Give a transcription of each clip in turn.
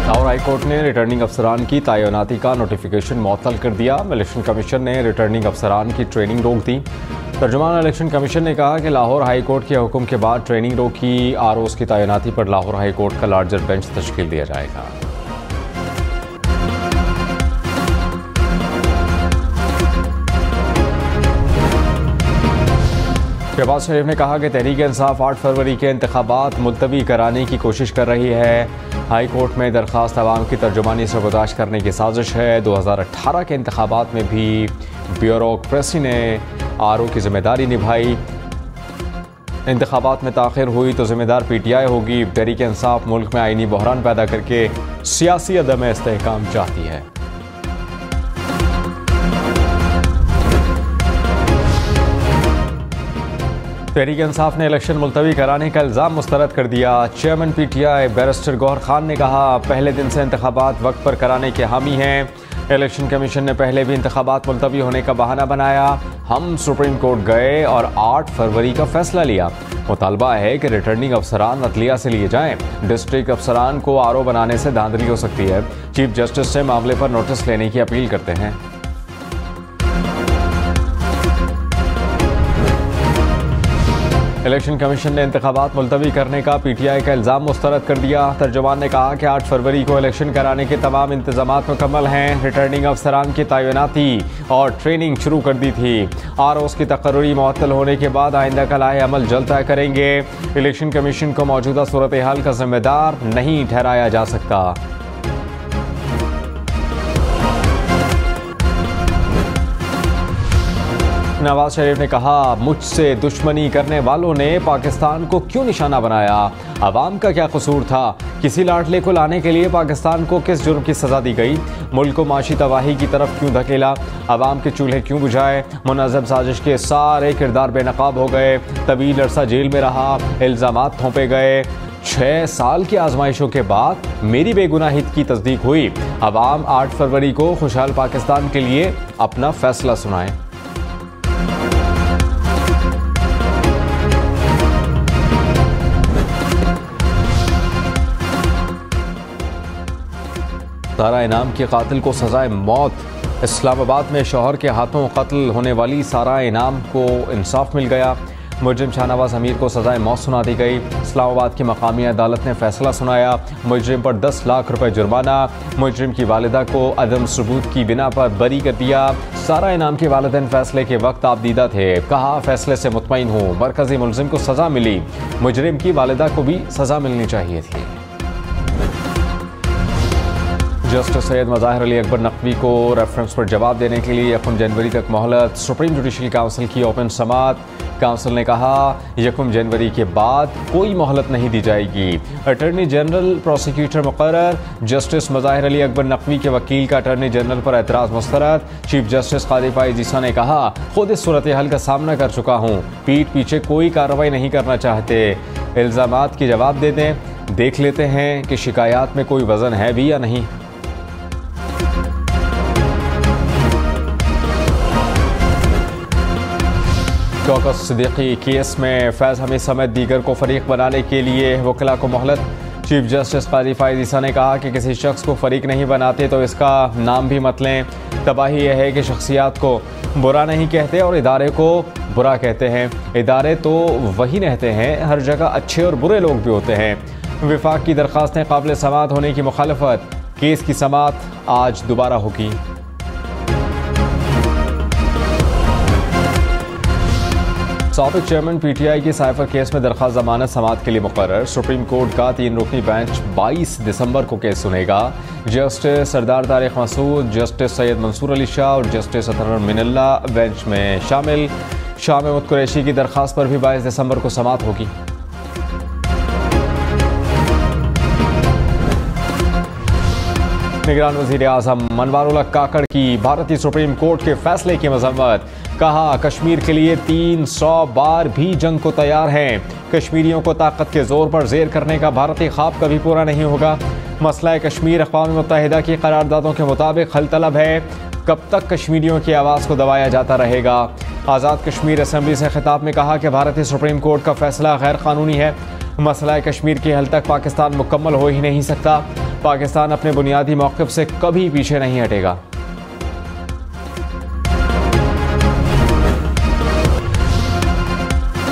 Lahore high court ने returning अफसरान की तैनाती का नोटिफिकेशन मुअत्तल कर दिया। इलेक्शन कमीशन ने रिटर्निंग अफसरान की ट्रेनिंग रोक दी। तर्जुमान इलेक्शन कमीशन ने कहा कि लाहौर हाई कोर्ट के हुक्म के बाद ट्रेनिंग रोकी। आरओस की तैनाती पर लाहौर हाई कोर्ट का लार्जर बेंच तश्कील दिया जाएगा। शहबाज शरीफ ने कहा कि तहरीक इंसाफ 8 फरवरी के इंतखाबात मुलतवी कराने की कोशिश कर रही है। हाई कोर्ट में दरख्वास्त अवाम की तर्जुमानी से गुजारिश करने की साजिश है। 2018 के इंतखाबात में भी ब्यूरोक्रेसी ने आरओ की जिम्मेदारी निभाई। इंतखाबात में ताख़िर हुई तो जिम्मेदार PTI होगी। तहरीक इंसाफ मुल्क में आईनी बहरान पैदा करके सियासी अदम इस्तेहकाम चाहती है। तहरीक इंसाफ ने इलेक्शन मुलतवी कराने का इल्ज़ाम मुस्तरद कर दिया। Chairman PTI barrister Gauhar Khan ने कहा, पहले दिन से इंतखाबात वक्त पर कराने के हामी हैं। इलेक्शन कमीशन ने पहले भी इंतखाबात मुलतवी होने का बहाना बनाया। हम सुप्रीम कोर्ट गए और 8 फरवरी का फैसला लिया। मुतालबा है कि रिटर्निंग अफसरान अदलिया से लिए जाएं। डिस्ट्रिक्ट अफसरान को आरओ बनाने से धांधली हो सकती है। चीफ जस्टिस से मामले पर नोटिस लेने की अपील करते हैं। इलेक्शन कमीशन ने इंतखाबात मुलतवी करने का PTI का इल्ज़ाम मुस्तरद कर दिया। तर्जुमान ने कहा कि 8 फरवरी को इलेक्शन कराने के तमाम इंतजामात मुकम्मल हैं। रिटर्निंग अफसरान की तैनाती और ट्रेनिंग शुरू कर दी थी। आरओस की तकर्री मुअत्तल होने के बाद आइंदा का लाए अमल जल्द तय करेंगे। इलेक्शन कमीशन को मौजूदा सूरत हाल का जिम्मेदार नहीं ठहराया जा सकता। नवाज शरीफ ने कहा, मुझसे दुश्मनी करने वालों ने पाकिस्तान को क्यों निशाना बनाया? अवाम का क्या कसूर था? किसी लाडले को लाने के लिए पाकिस्तान को किस जुर्म की सजा दी गई? मुल्क को माशी तबाही की तरफ क्यों धकेला? अवाम के चूल्हे क्यों बुझाए? मुनज़्ज़म साजिश के सारे किरदार बेनकाब हो गए। तवील अरसा जेल में रहा, इल्ज़ामात थोपे गए। 6 साल की आजमाइशों के बाद मेरी बेगुनाहियत की तस्दीक हुई। अवाम 8 फरवरी को खुशहाल पाकिस्तान के लिए अपना फैसला सुनाए। सारा इनाम के कातिल को सजाए मौत। इस्लामाबाद में शौहर के हाथों कत्ल होने वाली सारा इनाम को इंसाफ मिल गया। मुजरिम शाहनवाज अमीर को सजाए मौत सुना दी गई। इस्लामाबाद की मकामी अदालत ने फैसला सुनाया। मुजरिम पर 10 लाख रुपए जुर्माना। मुजरिम की वालिदा को अदम सबूत की बिना पर बरी कर दिया। सारा इनाम के वालिदैन फैसले के वक्त आपदीदा थे। कहा, फैसले से मुतमईन हूँ। मरकजी मुलजिम को सजा मिली। मुजरिम की वालिदा को भी सजा मिलनी चाहिए थी। जस्टिस सैयद मज़ाहिर अली अकबर नकवी को रेफरेंस पर जवाब देने के लिए 1 जनवरी तक मोहलत। सुप्रीम जुडिशल काउंसिल की ओपन समात। काउंसिल ने कहा, 1 जनवरी के बाद कोई मोहलत नहीं दी जाएगी। अटॉर्नी जनरल प्रोसिक्यूटर मुकर्रर। जस्टिस मज़ाहिर अली अकबर नकवी के वकील का अटॉर्नी जनरल पर एतराज़ मुस्तरद। चीफ जस्टिस कादी फ़ाइज़ ईसा ने कहा, खुद इस सूरत हाल का सामना कर चुका हूँ। पीठ पीछे कोई कार्रवाई नहीं करना चाहते। इल्ज़ामात की जवाब दे दें। देख लेते हैं कि शिकायत में कोई वज़न है भी या नहीं। शौकत सिद्दीकी केस में फैज़ हमीद समेत दीगर को फरीक बनाने के लिए वकीला को मोहलत। चीफ जस्टिस कादी फ़ाइज़ ईसा ने कहा कि किसी शख्स को फरीक नहीं बनाते तो इसका नाम भी मत लें। तबाही यह है कि शख्सियात को बुरा नहीं कहते और इदारे को बुरा कहते हैं। इदारे तो वही रहते हैं, हर जगह अच्छे और बुरे लोग भी होते हैं। विफाक की दरख्वास्तें काबिल समाअत होने की मुखालफत। केस की समाअत आज दोबारा होगी। साबिक चेयरमैन PTI की साइफर केस में दरख्वास्त जमानत समाअत के लिए मुकर्रर। सुप्रीम कोर्ट का 3 रुकनी बेंच 22 दिसंबर को केस सुनेगा। जस्टिस सरदार तारिक मसूद, जस्टिस सैयद मंसूर अली शाह और जस्टिस अतहर मिनल्ला बेंच में शामिल। शाह महमूद कुरैशी की दरख्वास्त पर भी 22 दिसंबर को समाअत होगी। निगरान वज़ीर आज़म मनवारुल हक काकड़ की भारतीय सुप्रीम कोर्ट के फैसले की मजम्मत। कहा, कश्मीर के लिए 300 बार भी जंग को तैयार हैं। कश्मीरियों को ताकत के जोर पर जेर करने का भारतीय ख्वाब कभी पूरा नहीं होगा। मसला कश्मीर अक़वाम मुत्तहिदा की करारदादों के मुताबिक हल तलब है। कब तक कश्मीरियों की आवाज़ को दबाया जाता रहेगा? आज़ाद कश्मीर असम्बली से खिताब में कहा कि भारतीय सुप्रीम कोर्ट का फैसला गैर कानूनी है। मसला कश्मीर के हल तक पाकिस्तान मुकम्मल हो ही नहीं सकता। पाकिस्तान अपने बुनियादी मौक़िफ़ से कभी पीछे नहीं हटेगा।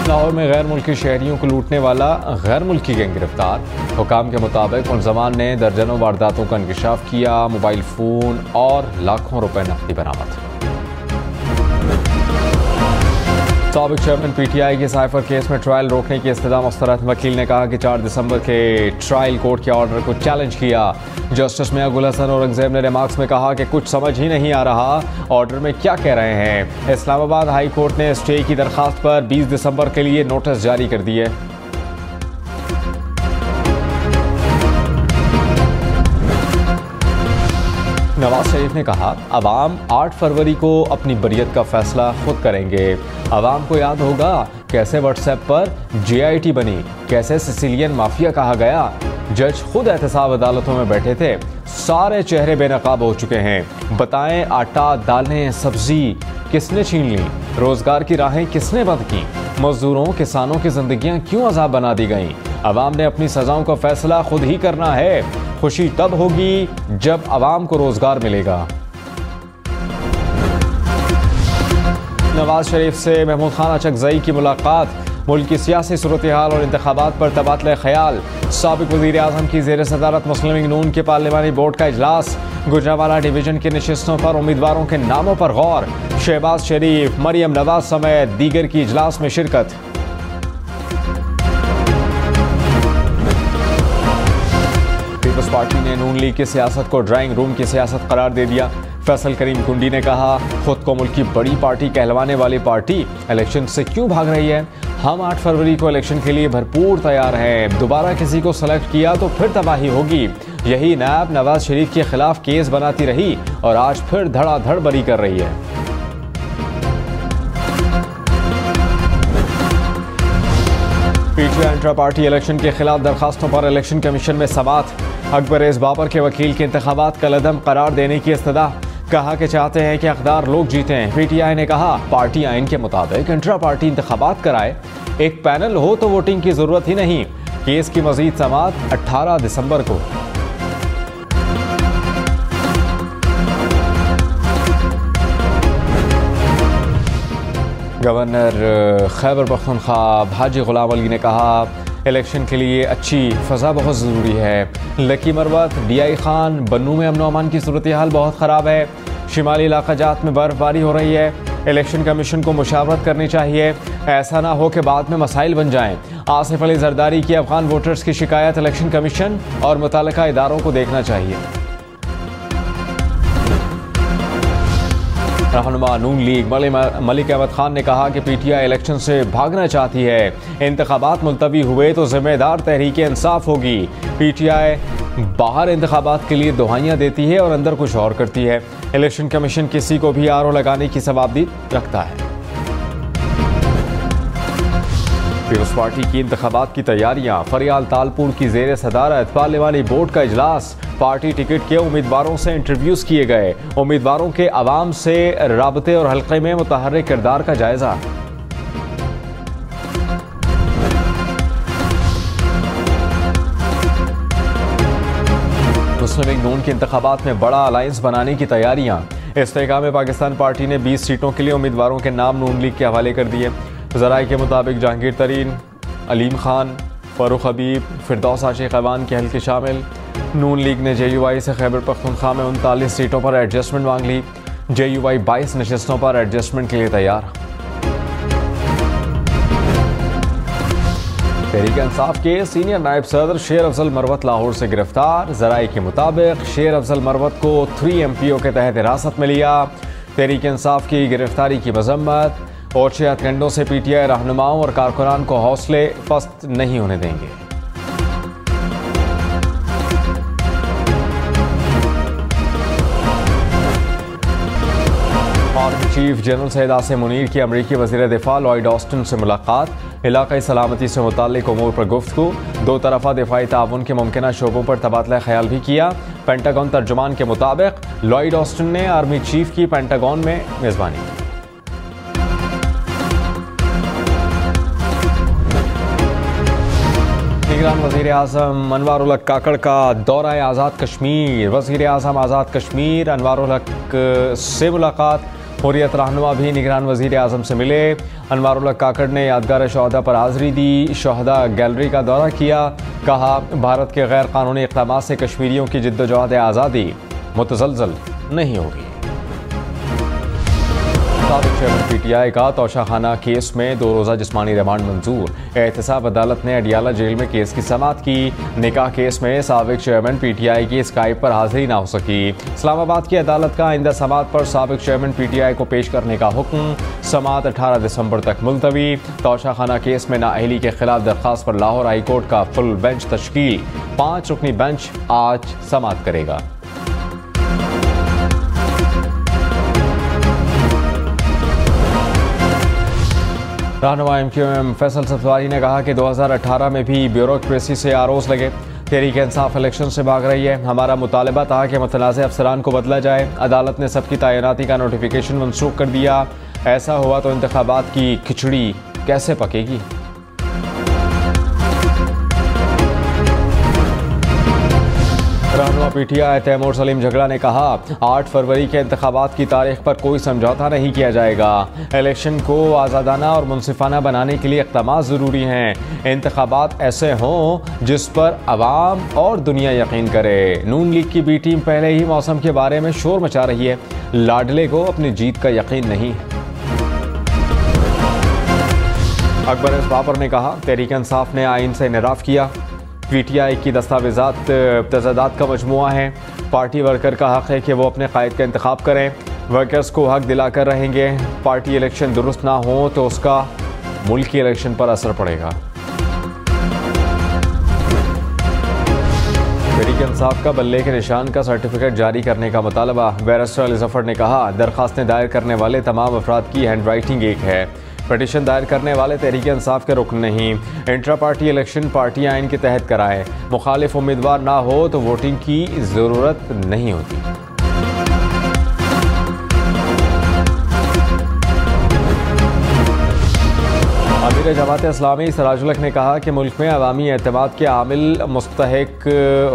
लाहौर में गैर मुल्की शहरियों को लूटने वाला गैर मुल्की गैंग गिरफ्तार। हुकाम के मुताबिक मुलज़मान ने दर्जनों वारदातों का इंकशाफ किया। मोबाइल फ़ोन और लाखों रुपए नकदी बरामद। साबिक चेयरमैन PTI के साइफर केस में ट्रायल रोकने की इस्तदा मुस्तरद। वकील ने कहा कि 4 दिसंबर के ट्रायल कोर्ट के ऑर्डर को चैलेंज किया। जस्टिस मियां गुल हसन औरंगजेब ने रिमार्क्स में कहा कि कुछ समझ ही नहीं आ रहा ऑर्डर में क्या कह रहे हैं। इस्लामाबाद हाई कोर्ट ने स्टे की दरखास्त पर 20 दिसंबर के लिए नोटिस जारी कर दिए। नवाज शरीफ ने कहा अवाम 8 फरवरी को अपनी बरियत का फैसला खुद करेंगे। अवाम को याद होगा कैसे व्हाट्सएप पर JIT बनी, कैसे सिसिलियन माफिया कहा गया। जज खुद एहतसाब अदालतों में बैठे थे। सारे चेहरे बेनकाब हो चुके हैं। बताएं आटा दालें सब्जी किसने छीन ली, रोजगार की राहें किसने बंद की, मजदूरों किसानों की जिंदगियां क्यों अजाब बना दी गईं। अवाम ने अपनी सजाओं का फैसला खुद ही करना है। खुशी तब होगी जब अवाम को रोजगार मिलेगा। नवाज शरीफ से महमूद खान अचकजई की मुलाकात। मुल्क की सियासी सूरत हाल और इंतखाबात पर तबादला ख्याल। साबिक वज़ीर आज़म की ज़ेर सदारत मुस्लिम लीग नून के पार्लिमानी बोर्ड का इजलास। गुजरांवाला डिवीजन की नशिस्तों पर उम्मीदवारों के नामों पर गौर। शहबाज शरीफ, मरियम नवाज समेत दीगर की इजलास में शिरकत। पीपल्स पार्टी ने नून लीग की सियासत को ड्राइंग रूम की सियासत करार दे दिया। फैसल करीम कुंडी ने कहा खुद को मुल्क की बड़ी पार्टी कहलवाने वाली पार्टी इलेक्शन से क्यों भाग रही है। हम 8 फरवरी को इलेक्शन के लिए भरपूर तैयार हैं। दोबारा किसी को सेलेक्ट किया तो फिर तबाही होगी। यही नैब नवाज शरीफ के खिलाफ केस बनाती रही और आज फिर धड़ाधड़ बरी कर रही है। PTI इंट्रा पार्टी इलेक्शन के खिलाफ दरखास्तों पर इलेक्शन कमीशन में समाअत। अकबर बाबर के वकील के इंतखाबात कलअदम करार देने की इस्तदा। कहा कि चाहते हैं कि अक़दार लोग जीतें। PTI ने कहा पार्टी आइन के मुताबिक इंट्रा पार्टी इंतखाबात कराए। एक पैनल हो तो वोटिंग की जरूरत ही नहीं। केस की मजीद समाअत 18 दिसंबर को। गवर्नर खैबर पख्तूनख्वा हाजी गुलाम अली ने कहा इलेक्शन के लिए अच्छी फ़ज़ा बहुत ज़रूरी है। लकी मरवत, DI खान, बन्नू में अमन अमान की सूरत हाल बहुत ख़राब है। शिमाली इलाका जात में बर्फबारी हो रही है। इलेक्शन कमीशन को मुशावरत करनी चाहिए। ऐसा ना हो कि बाद में मसाइल बन जाएं। आसिफ अली जरदारी की अफगान वोटर्स की शिकायत इलेक्शन कमीशन और मुताल्लिका इदारों को देखना चाहिए। रहनुमा नून लीग मलिक अहमद खान ने कहा कि PTI इलेक्शन से भागना चाहती है। इंतखाबात मुलतवी हुए तो जिम्मेदार तहरीक इंसाफ होगी। PTI बाहर इंतखाबात के लिए दुहाइयाँ देती है और अंदर कुछ और करती है। इलेक्शन कमीशन किसी को भी RO लगाने की सवाबदीद रखता है। पीपल्स पार्टी की इंतखाबात की तैयारियां। फरियाल तालपुर की ज़ेर सदारत पार्लिमानी बोर्ड का इजलास। पार्टी टिकट के उम्मीदवारों से इंटरव्यूज किए गए। उम्मीदवारों के अवाम से राबते और हल्के में मुतहर्रिक किरदार का जायजा। मुस्लिम लीग नून के इंतखाबात में बड़ा अलायंस बनाने की तैयारियां। इस्तेकाम पाकिस्तान पार्टी ने 20 सीटों के लिए उम्मीदवारों के नाम नून लीग के हवाले कर दिए। ज़राए के मुताबिक जहांगीर तरीन, अलीम खान, फ़ारूक हबीब, फिरदौस आशिक अवान के हल्के शामिल। नून लीग ने JUI से खैबर पख्तूनख्वा में 39 सीटों पर एडजस्टमेंट मांग ली। JUI 22 नशिस्तों पर एडजस्टमेंट के लिए तैयार। तहरीक इंसाफ के सीनियर नायब सदर शेर अफजल मरवत लाहौर से गिरफ्तार। ज़राए के मुताबिक शेर अफजल मरवत को 3 MPO के तहत हिरासत में लिया। तहरीक इंसाफ की गिरफ्तारी की मजम्मत। और 6 हथकंडों से PTI रहनुमाओं और कारकुनान को हौसले पस्त नहीं होने देंगे। Army chief general Syed Asim Munir की अमरीकी वज़ीर दिफा लॉयड ऑस्टिन से मुलाकात। इलाक़ाई सलामती से मुताल्लिक़ उमूर पर गुफ्तगू। दो तरफ़ा दिफाई ताउन के मुमकिना शोबों पर तबादला ख्याल भी किया। पेंटागन तर्जुमान के मुताबिक लॉयड ऑस्टिन ने आर्मी चीफ की पेंटागन में मेज़बानी की। निगरान वज़ीर आज़म अनवार उल हक काकड़ का दौरा आज़ाद कश्मीर। वज़ीर आज़म आज़ाद कश्मीर अनवार उल हक से मुलाकात। हुर्रियत रहनुमा भी निगरान वज़ीर आज़म से मिले। अनवार उल हक काकड़ ने यादगार शहदा पर हाज़री दी, शहदा गैलरी का दौरा किया। कहा, भारत के गैर कानूनी इक़दाम से कश्मीरियों की जिद्दोजहद आज़ादी मुतज़लज़ल नहीं होगी। साबिक़ चेयरमैन PTI का तोशाखाना केस में 2 रोज़ा जिस्मानी रिमांड मंजूर। एहतसाब अदालत ने अडियाला जेल में केस की समाअत की। निकाह केस में साबिक़ चेयरमैन PTI की स्काइप पर हाजिरी ना हो सकी। इस्लामाबाद की अदालत का आइंदा समाअत पर साबिक़ चेयरमैन PTI को पेश करने का हुक्म। समाअत 18 दिसंबर तक मुलतवी। तोशाखाना केस में नाअहली के खिलाफ दरख्वास्त पर लाहौर हाई कोर्ट का फुल बेंच तश्कील। 5 रुकनी बेंच आज समाअत करेगा। रहनुमा MQM फैसल सफवारी ने कहा कि 2018 में भी ब्यूरोक्रेसी से आरोज लगे। तहरीक इंसाफ इलेक्शन से भाग रही है। हमारा मुतालबा था कि मुतनाज़ अफसरान को बदला जाए। अदालत ने सबकी तैनाती का नोटिफिकेशन मनसूख कर दिया। ऐसा हुआ तो इंतखाबात की खिचड़ी कैसे पकेगी। रहनुमा PTI तैमूर सलीम झगड़ा ने कहा, 8 फरवरी के इंतखाबात की तारीख पर कोई समझौता नहीं किया जाएगा। इलेक्शन को आज़ादाना और मुनसिफाना बनाने के लिए इक़दाम ज़रूरी हैं। इंतखाबात ऐसे हों जिस पर अवाम और दुनिया यकीन करे। नून लीग की B टीम पहले ही मौसम के बारे में शोर मचा रही है। लाडले को अपनी जीत का यकीन नहीं। अकबर एस बाबर ने कहा, तहरीक इंसाफ ने आइन से इनराफ किया। PTI की दस्तावेज़ात तज़ादात का मजमुआ है। पार्टी वर्कर का हक़ है कि वो अपने कायद का इंतखाब करें। वर्कर्स को हक दिलाकर रहेंगे। पार्टी इलेक्शन दुरुस्त ना हो तो उसका मुल्की इलेक्शन पर असर पड़ेगा। तहरीक इंसाफ का बल्ले के निशान का सर्टिफिकेट जारी करने का मुतालबा। बैरिस्टर अली ज़फ़र ने कहा, दरख्वास्तें दायर करने वाले तमाम अफराद की हैंड राइटिंग एक है। पटिशन दायर करने वाले तहरीक इंसाफ के रुकन नहीं। इंट्रा पार्टी इलेक्शन पार्टी आइन के तहत कराएं। मुखालिफ उम्मीदवार ना हो तो वोटिंग की ज़रूरत नहीं होती। अमीर जमात इस्लामी सिराजुल हक ने कहा कि मुल्क में अवामी एतमाद के आमिल मुस्तहिक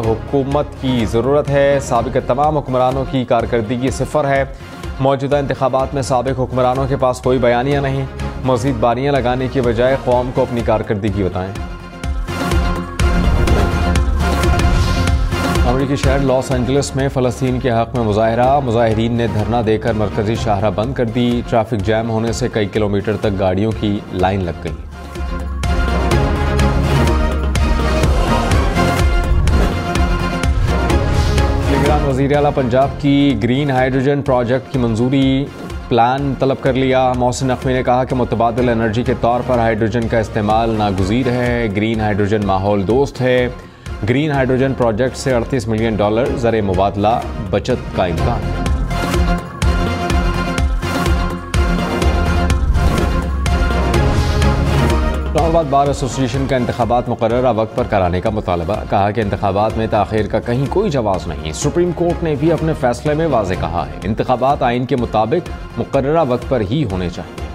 हुकूमत की ज़रूरत है। साबिक़ तमाम हुक्मरानों की कारकर्दगी सिफर है। मौजूदा इंतखाबात में साबिक़ हुक्मरानों के पास कोई बयानियाँ नहीं। मज़ीद बारियाँ लगाने की बजाय कौम को अपनी कारकर्दगी बताएं। अमरीकी शहर लॉस एंजलिस में फ़लस्तीन के हक़ में मुज़ाहरा। मुज़ाहिरीन ने धरना देकर मरकज़ी शाहरा बंद कर दी। ट्रैफिक जैम होने से कई किलोमीटर तक गाड़ियों की लाइन लग गई। निगरान वज़ीर आला पंजाब की ग्रीन हाइड्रोजन प्रोजेक्ट की मंजूरी। प्लान तलब कर लिया। मोहसिन नकवी ने कहा कि मुतबादिल एनर्जी के तौर पर हाइड्रोजन का इस्तेमाल नागुज़ीर है। ग्रीन हाइड्रोजन माहौल दोस्त है। ग्रीन हाइड्रोजन प्रोजेक्ट से $38 मिलियन ज़र मुबादला बचत का इम्कान। इस्लामाबाद बार एसोसिएशन का इंतखाबात मुकर्ररा वक्त पर कराने का मुतालबा। कहा कि इंतखाबात में ताख़ीर का कहीं कोई जवाज़ नहीं। सुप्रीम कोर्ट ने भी अपने फैसले में वाज़े कहा है, इंतखाबात आइन के मुताबिक मुकर्ररा वक्त पर ही होने चाहिए।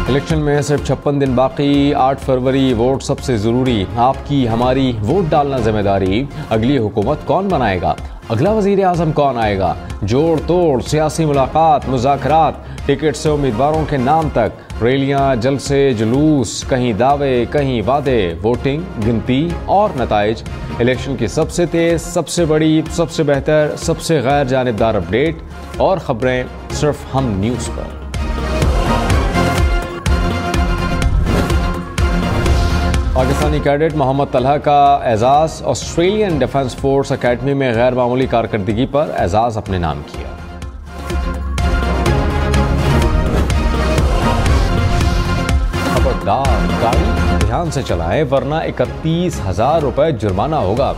इलेक्शन में सिर्फ 56 दिन बाकी। 8 फरवरी वोट सबसे ज़रूरी। आपकी हमारी वोट डालना जिम्मेदारी। अगली हुकूमत कौन बनाएगा, अगला वज़ीर आज़म कौन आएगा, जोड़ तोड़ सियासी मुलाकात मुज़ाकरात, टिकट से उम्मीदवारों के नाम तक, रैलियाँ जलसे जुलूस, कहीं दावे कहीं वादे, वोटिंग गिनती और नताइज। इलेक्शन की सबसे तेज़, सबसे बड़ी, सबसे बेहतर, सबसे गैर जानिबदार अपडेट और ख़बरें सिर्फ हम न्यूज़ पर। पाकिस्तानी कैडेट मोहम्मद तलहा का एजाज़। ऑस्ट्रेलियन डिफेंस फोर्स अकेडमी में गैर मामूली कारकर्दगी पर एजाज़ अपने नाम किया। खबरदार, गाड़ी ध्यान से चलाएं वरना 31,000 रुपए जुर्माना होगा।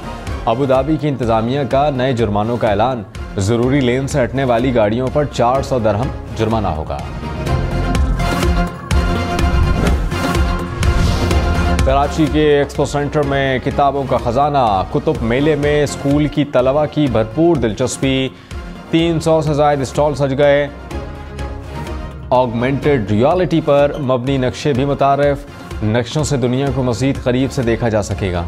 अबू धाबी की इंतजामिया का नए जुर्मानों का ऐलान। जरूरी लेन से हटने वाली गाड़ियों पर 400 दिरहम जुर्माना होगा। कराची के एक्सपो सेंटर में किताबों का खजाना। कुतुब मेले में स्कूल की तलबा की भरपूर दिलचस्पी। 300 से ज़ायद स्टॉल सज गए। ऑगमेंटेड रियलिटी पर मबनी नक्शे भी मुतारफ, नक्शों से दुनिया को मज़ीद करीब से देखा जा सकेगा।